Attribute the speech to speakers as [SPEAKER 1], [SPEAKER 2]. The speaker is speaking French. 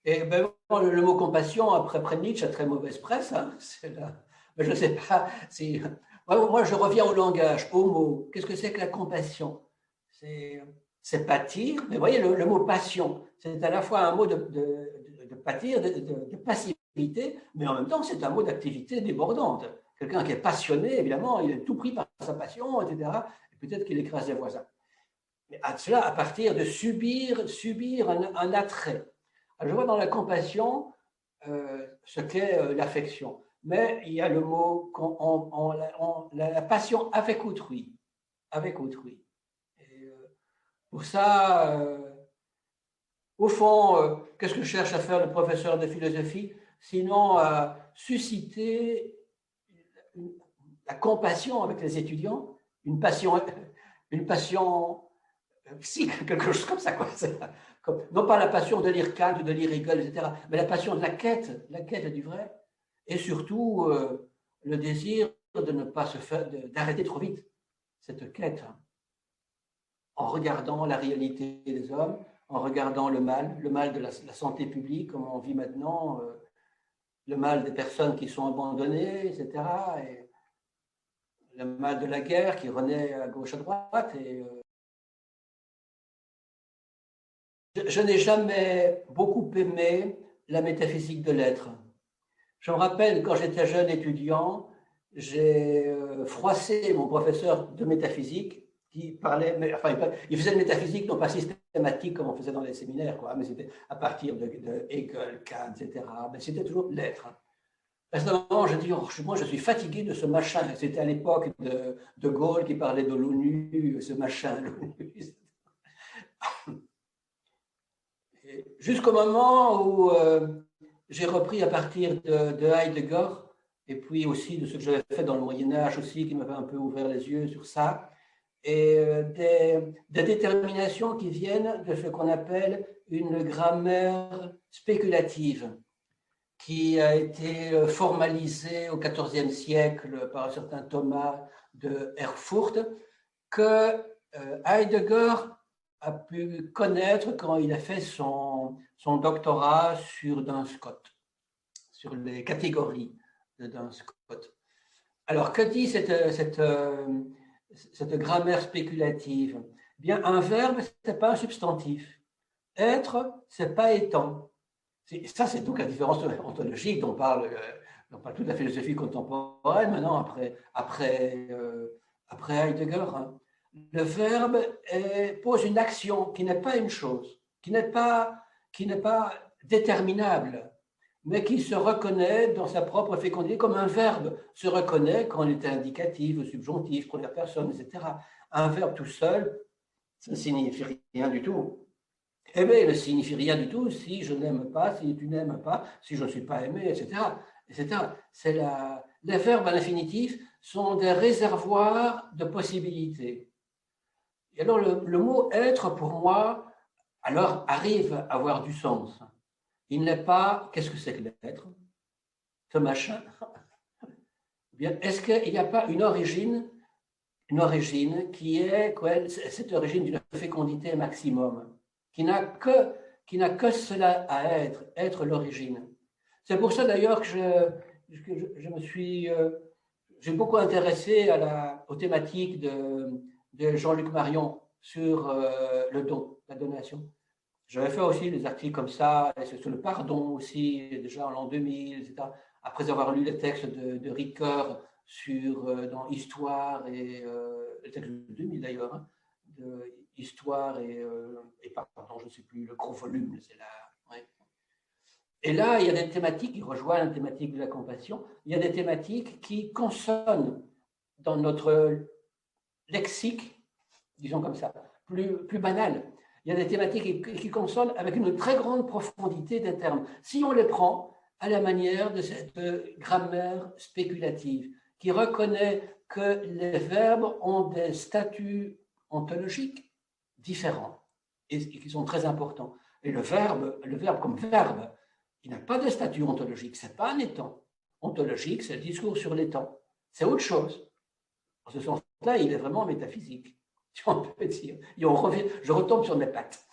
[SPEAKER 1] Et ben, le mot compassion, après Nietzsche, a très mauvaise presse. Hein, mais je ne sais pas si. Moi, je reviens au langage, au mot. Qu'est-ce que c'est que la compassion? C'est pâtir, mais vous voyez, le mot passion, c'est à la fois un mot de pâtir, de passivité, mais en même temps, c'est un mot d'activité débordante. Quelqu'un qui est passionné, évidemment, il est tout pris par sa passion, etc. Et peut-être qu'il écrase les voisins. Mais cela à partir de subir un attrait. Alors, je vois dans la compassion ce qu'est l'affection. Mais il y a le mot, la passion avec autrui. Avec autrui. Et pour ça, au fond, qu'est-ce que cherche à faire le professeur de philosophie, sinon à susciter la compassion avec les étudiants, une passion si, quelque chose comme ça, quoi. Non pas la passion de lire Kant, de lire Hegel, etc., mais la passion de la quête du vrai, et surtout le désir de ne pas se faire, d'arrêter trop vite cette quête, en regardant la réalité des hommes, en regardant le mal de la santé publique, comme on vit maintenant, le mal des personnes qui sont abandonnées, etc., et le mal de la guerre qui renaît à gauche, à droite, et je n'ai jamais beaucoup aimé la métaphysique de l'être. Je me rappelle, quand j'étais jeune étudiant, j'ai froissé mon professeur de métaphysique qui parlait, enfin, il faisait de métaphysique non pas systématique comme on faisait dans les séminaires, quoi, mais c'était à partir de Hegel, Kant, etc. Mais c'était toujours l'être. À ce moment, je dis, oh, moi, je suis fatigué de ce machin. C'était à l'époque de Gaulle qui parlait de l'ONU, ce machin, l'ONU. Jusqu'au moment où j'ai repris à partir de Heidegger, et puis aussi de ce que j'avais fait dans le Moyen-Âge aussi, qui m'avait un peu ouvert les yeux sur ça, et des déterminations qui viennent de ce qu'on appelle une grammaire spéculative, qui a été formalisée au XIVe siècle par un certain Thomas de Erfurt, que Heidegger a pu connaître quand il a fait son doctorat sur Duns Scotus, sur les catégories de Duns Scotus. Alors, que dit cette grammaire spéculative? Bien, un verbe, ce n'est pas un substantif. Être, ce n'est pas étant. Ça, c'est donc la différence ontologique dont parle toute la philosophie contemporaine maintenant, après Heidegger. Hein. Le verbe pose une action qui n'est pas une chose, qui n'est pas déterminable, mais qui se reconnaît dans sa propre fécondité comme un verbe se reconnaît quand il est indicatif, ou subjonctif, première personne, etc. Un verbe tout seul, ça ne signifie rien du tout. Eh bien, il ne signifie rien du tout si je n'aime pas, si tu n'aimes pas, si je ne suis pas aimé, etc. Les verbes à l'infinitif sont des réservoirs de possibilités. Et alors, le mot être, pour moi, alors arrive à avoir du sens. Il n'est pas, qu'est-ce que c'est que l'être? Ce machin. Bien, est-ce qu'il n'y a pas une origine qui est cette origine d'une fécondité maximum, qui n'a que cela à être l'origine. C'est pour ça d'ailleurs que je me suis, j'ai beaucoup intéressé aux thématiques de Jean-Luc Marion sur le don, la donation. J'avais fait aussi des articles comme ça, sur le pardon aussi, déjà en l'an 2000, etc. Après avoir lu les textes de Ricoeur dans Histoire et le texte de 2000 d'ailleurs, hein, de Histoire et pardon, je ne sais plus, le gros volume, c'est là. Ouais. Et là, il y a des thématiques qui rejoignent la thématique de la compassion. Il y a des thématiques qui consonnent dans notre lexique, disons comme ça, plus banal. Il y a des thématiques qui consonnent avec une très grande profondité des termes. Si on les prend à la manière de cette grammaire spéculative, qui reconnaît que les verbes ont des statuts ontologiques différents et qui sont très importants. Et le verbe comme verbe, il n'a pas de statut ontologique, ce n'est pas un étant. Ontologique, c'est le discours sur l'étant. C'est autre chose. En ce sens-là, il est vraiment métaphysique, si on peut dire. Et je retombe sur mes pattes.